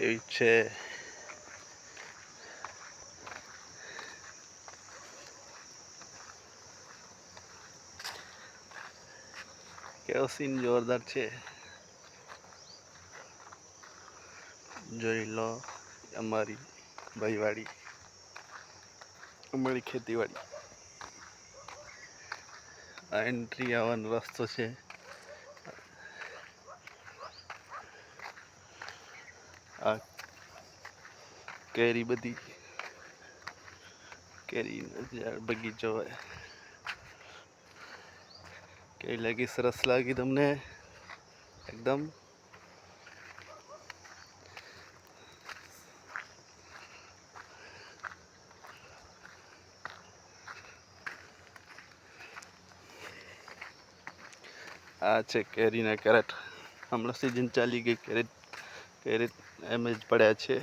એવી છે. કેવો સીન જોરદાર છે. જોઈ લો અમારી ભાઈવાડી, અમારી ખેતીવાડી. આ એન્ટ્રી આવવાનો રસ્તો છે. આ કેરી બધી, કેરી બગીચો હોય. કેવી લાગી? સરસ લાગી તમને? એકદમ આ છે કેરીના કેરેટ. હમણાં સિઝન ચાલી ગઈ, કેરેટ એમ જ પડ્યા છે.